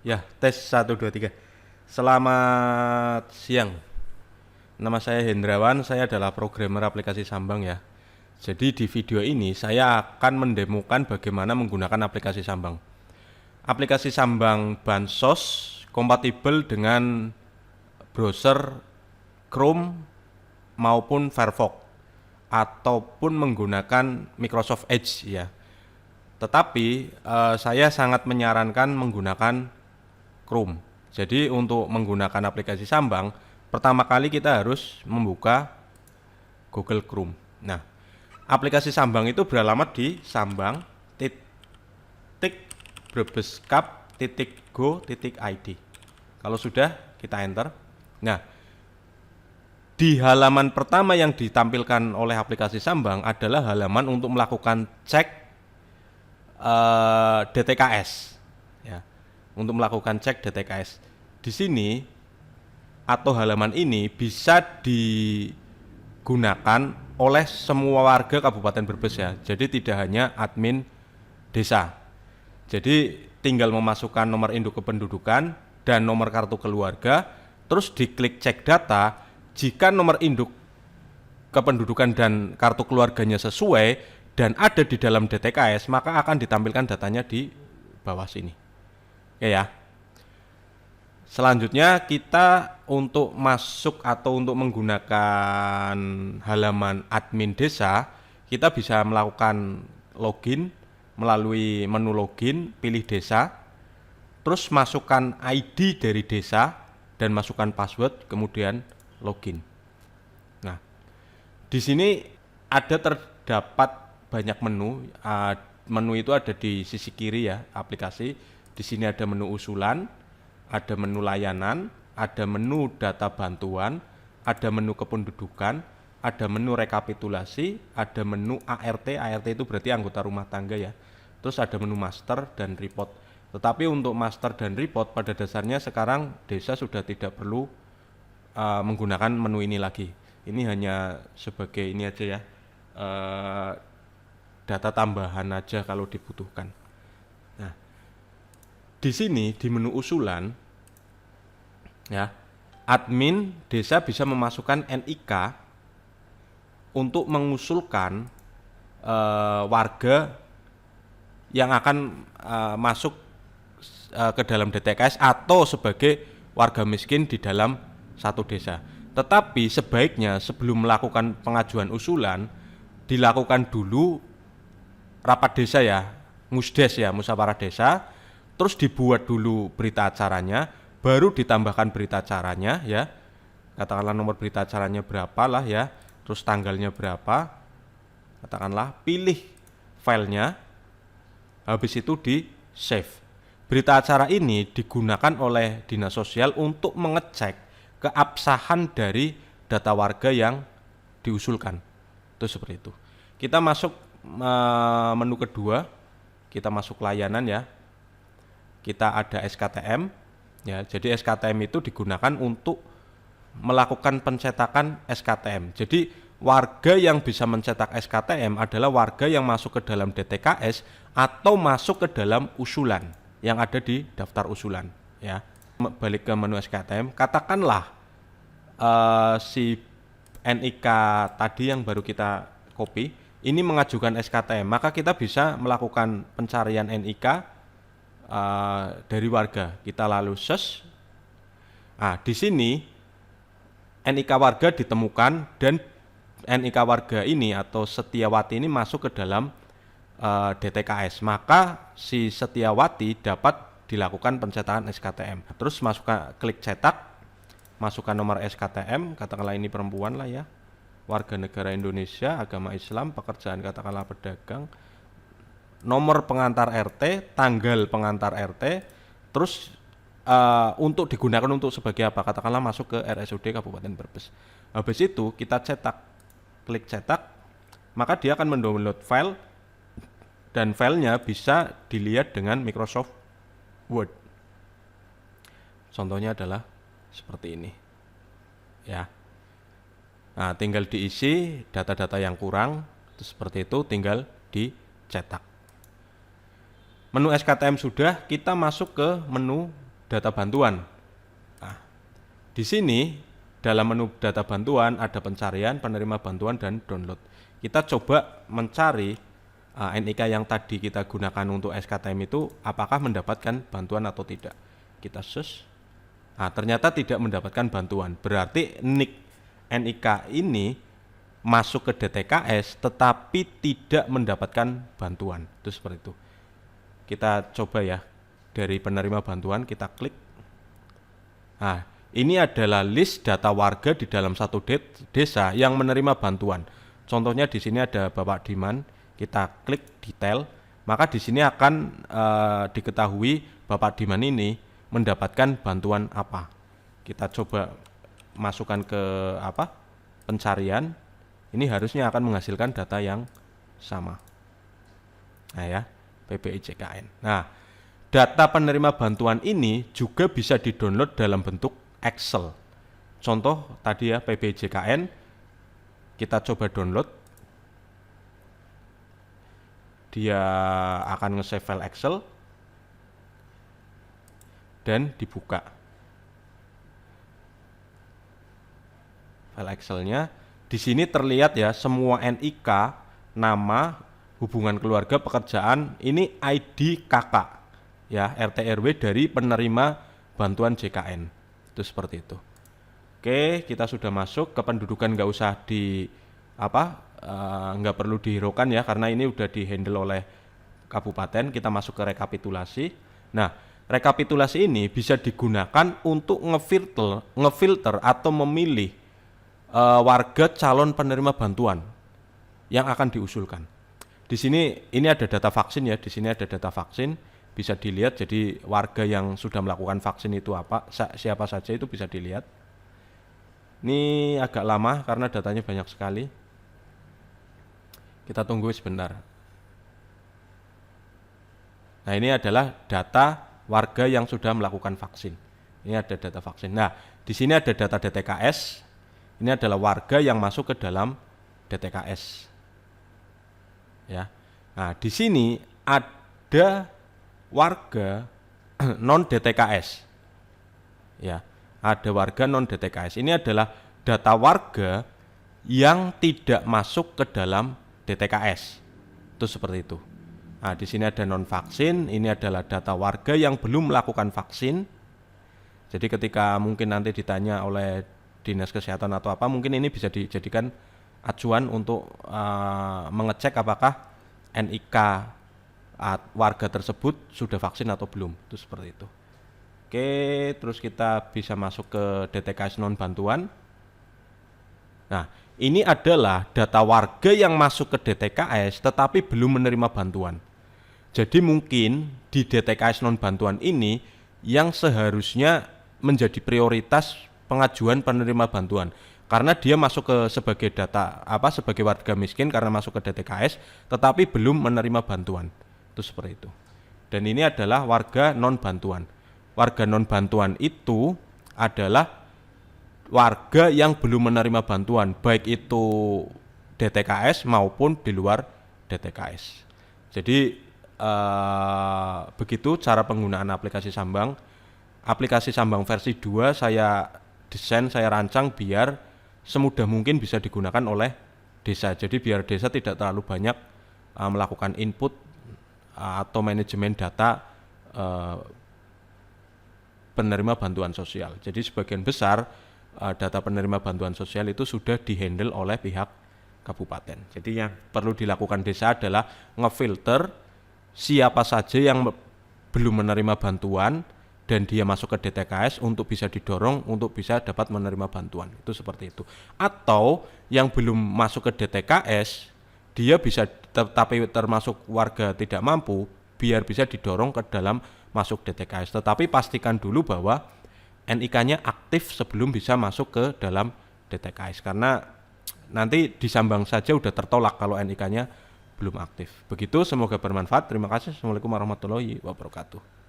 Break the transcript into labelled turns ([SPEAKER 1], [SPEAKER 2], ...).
[SPEAKER 1] Ya, tes 1 2 3. Selamat siang. Nama saya Hendrawan, saya adalah programmer aplikasi Sambang ya. Jadi di video ini saya akan mendemokan bagaimana menggunakan aplikasi Sambang. Aplikasi Sambang Bansos kompatibel dengan browser Chrome maupun Firefox ataupun menggunakan Microsoft Edge ya. Tetapi saya sangat menyarankan menggunakan Chrome. Jadi untuk menggunakan aplikasi Sambang, pertama kali kita harus membuka Google Chrome. Nah, aplikasi Sambang itu beralamat di sambang.brebeskap.go.id. Kalau sudah, kita enter. Nah, di halaman pertama yang ditampilkan oleh aplikasi Sambang adalah halaman untuk melakukan cek DTKS. Ya, untuk melakukan cek DTKS. Di sini atau halaman ini bisa digunakan oleh semua warga Kabupaten Brebes ya. Jadi tidak hanya admin desa. Jadi tinggal memasukkan nomor induk kependudukan dan nomor kartu keluarga, terus diklik cek data. Jika nomor induk kependudukan dan kartu keluarganya sesuai dan ada di dalam DTKS, maka akan ditampilkan datanya di bawah sini. Oke ya. Selanjutnya kita untuk masuk atau untuk menggunakan halaman admin desa, kita bisa melakukan login melalui menu login, pilih desa, terus masukkan ID dari desa dan masukkan password, kemudian login. Nah, di sini terdapat banyak menu. Menu itu ada di sisi kiri ya aplikasi. Di sini ada menu usulan, ada menu layanan, ada menu data bantuan, ada menu kependudukan, ada menu rekapitulasi, ada menu ART. ART itu berarti anggota rumah tangga ya. Terus ada menu master dan report. Tetapi untuk master dan report pada dasarnya sekarang desa sudah tidak perlu menggunakan menu ini lagi. Ini hanya sebagai ini aja ya, data tambahan aja kalau dibutuhkan. Nah, di sini di menu usulan ya, admin desa bisa memasukkan NIK untuk mengusulkan warga yang akan masuk ke dalam DTKS atau sebagai warga miskin di dalam satu desa. Tetapi sebaiknya sebelum melakukan pengajuan usulan dilakukan dulu rapat desa ya, musdes ya, musyawarah desa, terus dibuat dulu berita acaranya, baru ditambahkan berita acaranya ya. Katakanlah nomor berita acaranya berapa lah ya, terus tanggalnya berapa, katakanlah pilih filenya, habis itu di save. Berita acara ini digunakan oleh Dinas Sosial untuk mengecek keabsahan dari data warga yang diusulkan. Itu seperti itu. Kita masuk menu kedua, kita masuk layanan ya. Kita ada SKTM ya. Jadi SKTM itu digunakan untuk melakukan pencetakan SKTM. Jadi warga yang bisa mencetak SKTM adalah warga yang masuk ke dalam DTKS atau masuk ke dalam usulan yang ada di daftar usulan ya. Balik ke menu SKTM, katakanlah si NIK tadi yang baru kita copy ini mengajukan SKTM, maka kita bisa melakukan pencarian NIK dari warga. Kita lalu search. Nah, di sini NIK warga ditemukan dan NIK warga ini atau Setiawati ini masuk ke dalam DTKS, maka si Setiawati dapat dilakukan pencetakan SKTM. Terus klik cetak, masukkan nomor SKTM, katakanlah ini perempuan lah ya, warga negara Indonesia, agama Islam, pekerjaan katakanlah pedagang, nomor pengantar RT, tanggal pengantar RT, terus untuk digunakan untuk sebagai apa, katakanlah masuk ke RSUD Kabupaten Brebes. Habis itu kita cetak, klik cetak, maka dia akan mendownload file dan filenya bisa dilihat dengan Microsoft Word. Contohnya adalah seperti ini ya. Nah, tinggal diisi data-data yang kurang, seperti itu tinggal dicetak. Menu SKTM sudah, kita masuk ke menu data bantuan. Nah, di sini dalam menu data bantuan ada pencarian, penerima bantuan, dan download. Kita coba mencari NIK yang tadi kita gunakan untuk SKTM itu apakah mendapatkan bantuan atau tidak. Kita search. Nah, ternyata tidak mendapatkan bantuan. Berarti NIK ini masuk ke DTKS tetapi tidak mendapatkan bantuan. Itu seperti itu. Kita coba ya, dari penerima bantuan kita klik. Nah, ini adalah list data warga di dalam satu desa yang menerima bantuan. Contohnya di sini ada Bapak Diman, kita klik detail, maka di sini akan diketahui Bapak Diman ini mendapatkan bantuan apa. Kita coba masukkan ke pencarian. Ini harusnya akan menghasilkan data yang sama. Nah ya, PPIJKN. Nah, data penerima bantuan ini juga bisa di-download dalam bentuk Excel. Contoh tadi ya, PPIJKN, kita coba download. Dia akan nge-save file Excel dan dibuka. File Excelnya di sini terlihat ya, semua NIK, nama, hubungan keluarga, pekerjaan, ini ID kakak ya, RT RW dari penerima bantuan JKN. Itu seperti itu. Oke, kita sudah masuk ke pendudukan, nggak usah nggak perlu dihiraukan ya, karena ini udah dihandle oleh kabupaten. Kita masuk ke rekapitulasi. Nah, rekapitulasi ini bisa digunakan untuk ngefilter atau memilih warga calon penerima bantuan yang akan diusulkan. Di sini ini ada data vaksin ya, di sini ada data vaksin, bisa dilihat. Jadi warga yang sudah melakukan vaksin itu siapa saja itu bisa dilihat. Ini agak lama karena datanya banyak sekali. Kita tunggu sebentar. Nah, ini adalah data warga yang sudah melakukan vaksin. Ini ada data vaksin. Nah, di sini ada data DTKS. Ini adalah warga yang masuk ke dalam DTKS. Ya. Nah, di sini ada warga non DTKS. Ya, ada warga non DTKS. Ini adalah data warga yang tidak masuk ke dalam DTKS. Itu seperti itu. Nah, di sini ada non vaksin, ini adalah data warga yang belum melakukan vaksin. Jadi ketika mungkin nanti ditanya oleh Dinas Kesehatan atau apa, mungkin ini bisa dijadikan acuan untuk mengecek apakah NIK warga tersebut sudah vaksin atau belum. Itu seperti itu. Oke, terus kita bisa masuk ke DTKS non bantuan. Nah, ini adalah data warga yang masuk ke DTKS tetapi belum menerima bantuan. Jadi mungkin di DTKS non bantuan ini yang seharusnya menjadi prioritas pengajuan penerima bantuan, karena dia masuk ke sebagai sebagai warga miskin karena masuk ke DTKS tetapi belum menerima bantuan. Itu seperti itu. Dan ini adalah warga non bantuan. Warga non bantuan itu adalah warga yang belum menerima bantuan, baik itu DTKS maupun di luar DTKS. Jadi begitu cara penggunaan aplikasi Sambang. Aplikasi Sambang versi 2 saya desain, saya rancang biar semudah mungkin bisa digunakan oleh desa. Jadi biar desa tidak terlalu banyak melakukan input atau manajemen data penerima bantuan sosial. Jadi sebagian besar data penerima bantuan sosial itu sudah dihandle oleh pihak kabupaten. Jadi yang perlu dilakukan desa adalah ngefilter siapa saja yang belum menerima bantuan dan dia masuk ke DTKS untuk bisa didorong untuk bisa dapat menerima bantuan. Itu seperti itu. Atau yang belum masuk ke DTKS, dia bisa tapi termasuk warga tidak mampu, biar bisa didorong ke dalam masuk DTKS. Tetapi pastikan dulu bahwa NIK-nya aktif sebelum bisa masuk ke dalam DTKS, karena nanti di Sambang saja udah tertolak kalau NIK-nya belum aktif. Begitu, semoga bermanfaat. Terima kasih. Assalamualaikum warahmatullahi wabarakatuh.